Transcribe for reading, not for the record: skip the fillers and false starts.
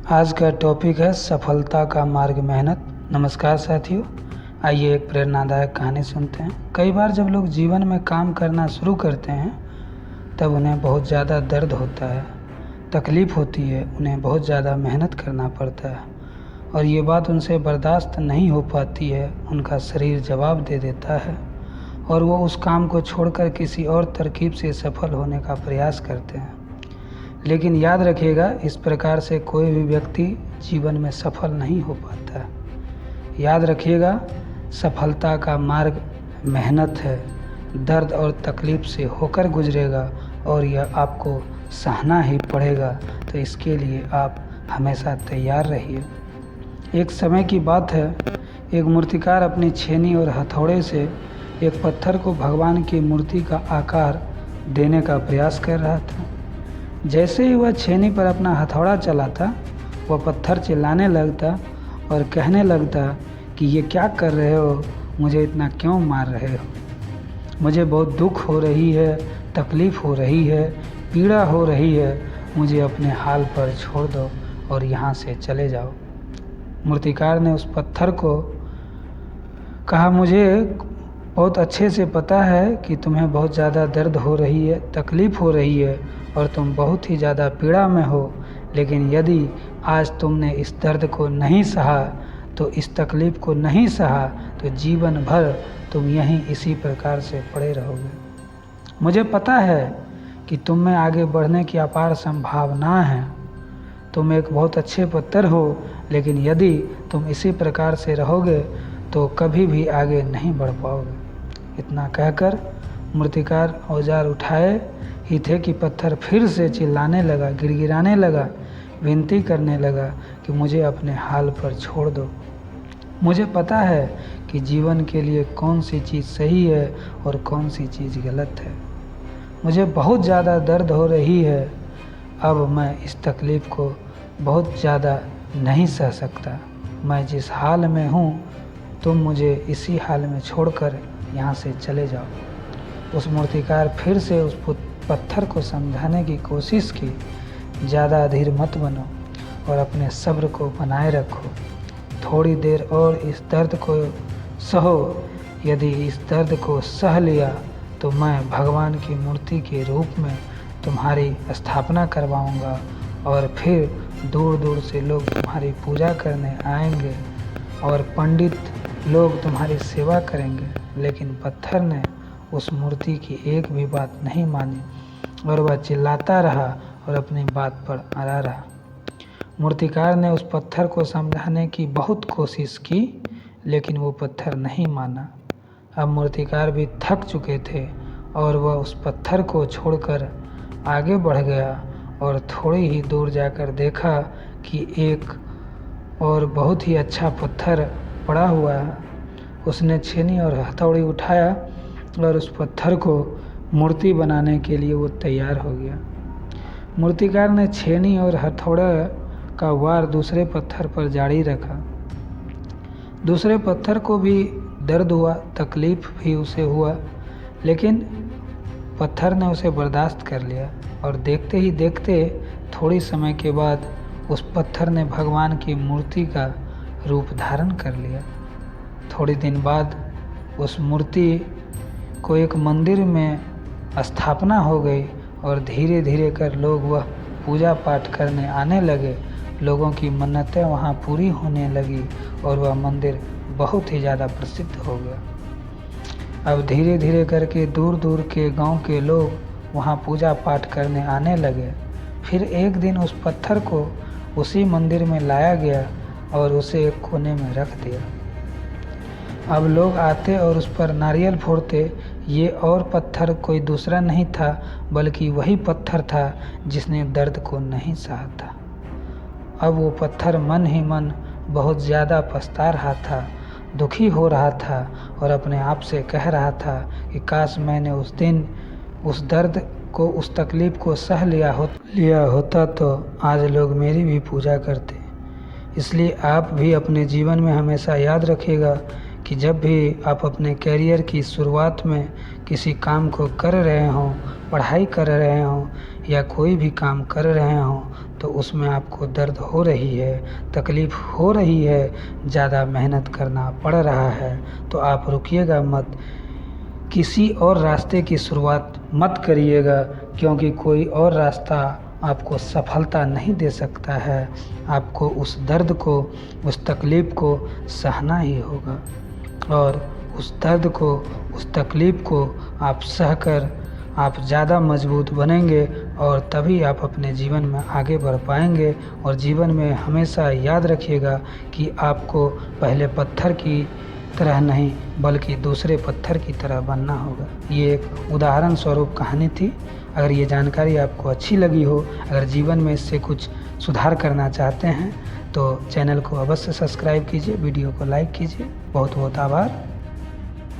आज का टॉपिक है सफलता का मार्ग मेहनत। नमस्कार साथियों, आइए एक प्रेरणादायक कहानी सुनते हैं। कई बार जब लोग जीवन में काम करना शुरू करते हैं तब उन्हें बहुत ज़्यादा दर्द होता है, तकलीफ़ होती है, उन्हें बहुत ज़्यादा मेहनत करना पड़ता है और ये बात उनसे बर्दाश्त नहीं हो पाती है। उनका शरीर जवाब दे देता है और वो उस काम को छोड़कर किसी और तरकीब से सफल होने का प्रयास करते हैं। लेकिन याद रखिएगा, इस प्रकार से कोई भी व्यक्ति जीवन में सफल नहीं हो पाता है। याद रखिएगा, सफलता का मार्ग मेहनत है, दर्द और तकलीफ़ से होकर गुजरेगा और यह आपको सहना ही पड़ेगा। तो इसके लिए आप हमेशा तैयार रहिए। एक समय की बात है, एक मूर्तिकार अपनी छेनी और हथौड़े से एक पत्थर को भगवान की मूर्ति का आकार देने का प्रयास कर रहा था। जैसे ही वह छेनी पर अपना हथौड़ा चलाता, वह पत्थर चिल्लाने लगता और कहने लगता कि ये क्या कर रहे हो, मुझे इतना क्यों मार रहे हो, मुझे बहुत दुख हो रही है, तकलीफ़ हो रही है, पीड़ा हो रही है, मुझे अपने हाल पर छोड़ दो और यहाँ से चले जाओ। मूर्तिकार ने उस पत्थर को कहा, मुझे बहुत अच्छे से पता है कि तुम्हें बहुत ज़्यादा दर्द हो रही है, तकलीफ़ हो रही है और तुम बहुत ही ज़्यादा पीड़ा में हो, लेकिन यदि आज तुमने इस दर्द को नहीं सहा, तो इस तकलीफ़ को नहीं सहा, तो जीवन भर तुम यहीं इसी प्रकार से पड़े रहोगे। मुझे पता है कि तुम में आगे बढ़ने की अपार संभावना है, तुम एक बहुत अच्छे पत्थर हो, लेकिन यदि तुम इसी प्रकार से रहोगे तो कभी भी आगे नहीं बढ़ पाओगे। इतना कहकर मूर्तिकार औजार उठाए ही थे कि पत्थर फिर से चिल्लाने लगा, गिड़गिड़ाने लगा, विनती करने लगा कि मुझे अपने हाल पर छोड़ दो। मुझे पता है कि जीवन के लिए कौन सी चीज़ सही है और कौन सी चीज़ गलत है। मुझे बहुत ज़्यादा दर्द हो रही है, अब मैं इस तकलीफ़ को बहुत ज़्यादा नहीं सह सकता। मैं जिस हाल में हूँ, तुम मुझे इसी हाल में छोड़कर यहाँ से चले जाओ। उस मूर्तिकार फिर से उस पत्थर को समझाने की कोशिश की, ज़्यादा अधीर मत बनो और अपने सब्र को बनाए रखो। थोड़ी देर और इस दर्द को सहो। यदि इस दर्द को सह लिया तो मैं भगवान की मूर्ति के रूप में तुम्हारी स्थापना करवाऊंगा और फिर दूर दूर से लोग तुम्हारी पूजा करने आएंगे और पंडित लोग तुम्हारी सेवा करेंगे। लेकिन पत्थर ने उस मूर्ति की एक भी बात नहीं मानी और वह चिल्लाता रहा और अपनी बात पर अड़ा रहा। मूर्तिकार ने उस पत्थर को समझाने की बहुत कोशिश की, लेकिन वो पत्थर नहीं माना। अब मूर्तिकार भी थक चुके थे और वह उस पत्थर को छोड़कर आगे बढ़ गया और थोड़ी ही दूर जाकर देखा कि एक और बहुत ही अच्छा पत्थर पड़ा हुआ है। उसने छेनी और हथौड़ी उठाया और उस पत्थर को मूर्ति बनाने के लिए वो तैयार हो गया। मूर्तिकार ने छेनी और हथौड़ा का वार दूसरे पत्थर पर जारी रखा। दूसरे पत्थर को भी दर्द हुआ, तकलीफ़ भी उसे हुआ, लेकिन पत्थर ने उसे बर्दाश्त कर लिया और देखते ही देखते थोड़ी समय के बाद उस पत्थर ने भगवान की मूर्ति का रूप धारण कर लिया। थोड़ी दिन बाद उस मूर्ति को एक मंदिर में स्थापना हो गई और धीरे धीरे कर लोग वह पूजा पाठ करने आने लगे। लोगों की मन्नतें वहाँ पूरी होने लगी और वह मंदिर बहुत ही ज़्यादा प्रसिद्ध हो गया। अब धीरे धीरे करके दूर दूर के गांव के लोग वहाँ पूजा पाठ करने आने लगे। फिर एक दिन उस पत्थर को उसी मंदिर में लाया गया और उसे एक कोने में रख दिया। अब लोग आते और उस पर नारियल फोड़ते। ये और पत्थर कोई दूसरा नहीं था, बल्कि वही पत्थर था जिसने दर्द को नहीं सहा था। अब वो पत्थर मन ही मन बहुत ज़्यादा पछता रहा था, दुखी हो रहा था और अपने आप से कह रहा था कि काश मैंने उस दिन उस दर्द को, उस तकलीफ़ को सह लिया होता तो आज लोग मेरी भी पूजा करते। इसलिए आप भी अपने जीवन में हमेशा याद रखिएगा कि जब भी आप अपने करियर की शुरुआत में किसी काम को कर रहे हों, पढ़ाई कर रहे हों या कोई भी काम कर रहे हों, तो उसमें आपको दर्द हो रही है, तकलीफ़ हो रही है, ज़्यादा मेहनत करना पड़ रहा है, तो आप रुकिएगा मत। किसी और रास्ते की शुरुआत मत करिएगा, क्योंकि कोई और रास्ता आपको सफलता नहीं दे सकता है। आपको उस दर्द को, उस तकलीफ़ को सहना ही होगा, और उस दर्द को, उस तकलीफ़ को आप सहकर आप ज़्यादा मजबूत बनेंगे, और तभी आप अपने जीवन में आगे बढ़ पाएंगे। और जीवन में हमेशा याद रखिएगा कि आपको पहले पत्थर की तरह नहीं, बल्कि दूसरे पत्थर की तरह बनना होगा। ये एक उदाहरण स्वरूप कहानी थी। अगर ये जानकारी आपको अच्छी लगी हो, अगर जीवन में इससे कुछ सुधार करना चाहते हैं, तो चैनल को अवश्य सब्सक्राइब कीजिए, वीडियो को लाइक कीजिए। बहुत बहुत आभार।